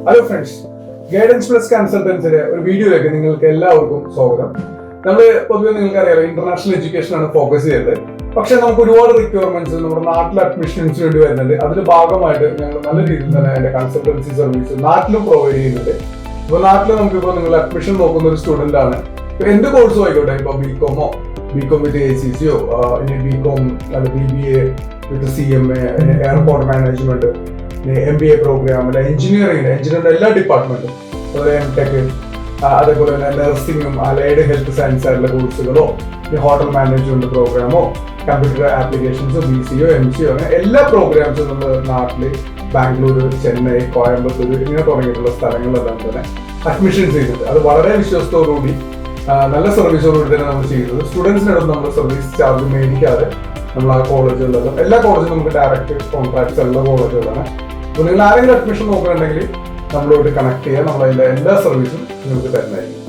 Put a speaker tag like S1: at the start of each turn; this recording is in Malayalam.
S1: ഹലോ ഫ്രണ്ട്സ്, ഗൈഡൻസ് പ്ലസ് കൺസൾട്ടൻസിന്റെ ഒരു വീഡിയോയിലേക്ക് നിങ്ങൾക്ക് എല്ലാവർക്കും സ്വാഗതം. നമ്മൾ പൊതുവെ നിങ്ങൾക്കറിയാലോ, ഇന്റർനാഷണൽ എഡ്യൂക്കേഷൻ ആണ് ഫോക്കസ് ചെയ്തത്. പക്ഷെ നമുക്ക് ഒരുപാട് റിക്വയർമെന്റ്സ് നമ്മുടെ നാട്ടിലെ അഡ്മിഷൻസ് വേണ്ടി വരുന്നുണ്ട്. അതിന്റെ ഭാഗമായിട്ട് ഞങ്ങൾ നല്ല രീതിയിൽ തന്നെ അതിന്റെ കൺസൾട്ടൻസി സർവീസ് നാട്ടിലും പ്രൊവൈഡ് ചെയ്യുന്നുണ്ട്. ഇപ്പൊ നാട്ടിൽ നമുക്കിപ്പോൾ നിങ്ങൾ അഡ്മിഷൻ നോക്കുന്ന ഒരു സ്റ്റുഡന്റ് ആണ്, എന്ത് കോഴ്സും ആയിക്കോട്ടെ, ഇപ്പൊ ബികോമോ, ബികോം വിത്ത് ACCO, ഇനി B Com BBA with CMA, airport management, MBA programme, എഞ്ചിനീയറിംഗിന്റെ എല്ലാ ഡിപ്പാർട്ട്മെന്റും, അതുപോലെ MTech, അതേപോലെ തന്നെ നഴ്സിംഗും അലൈഡ് ഹെൽത്ത് സയൻസ് ആയിട്ടുള്ള കോഴ്സുകളോ, ഹോട്ടൽ മാനേജ്മെന്റ് പ്രോഗ്രാമോ, കമ്പ്യൂട്ടർ ആപ്ലിക്കേഷൻസോ, BCO, MCO, അങ്ങനെ എല്ലാ പ്രോഗ്രാംസും നമ്മൾ നാട്ടില് ബാംഗ്ലൂർ, ചെന്നൈ, കോയമ്പത്തൂർ ഇങ്ങനെ തുടങ്ങിയിട്ടുള്ള സ്ഥലങ്ങളിലെല്ലാം തന്നെ അഡ്മിഷൻ ചെയ്തിട്ട് അത് വളരെ വിശ്വാസത്തോടുകൂടി നല്ല സർവീസോടുകൂടി തന്നെ നമ്മൾ ചെയ്യുന്നത്. സ്റ്റുഡൻസിനടുത്ത് നമ്മൾ സർവീസ് ചാർജ് മേടിക്കാതെ നമ്മൾ ആ കോളേജുകളിലെല്ലാം എല്ലാ കോളേജും നമുക്ക് ഡയറക്റ്റ് കോൺട്രാക്ട്സ് ഉള്ള കോളേജുകളാണ്. അപ്പോൾ നിങ്ങൾ ആരെങ്കിലും അഡ്മിഷൻ നോക്കുന്നുണ്ടെങ്കിൽ നമ്മളോട് കണക്ട് ചെയ്യുക, നമ്മളതിൻ്റെ എല്ലാ സർവീസും നിങ്ങൾക്ക് തരുന്നതായിരിക്കും.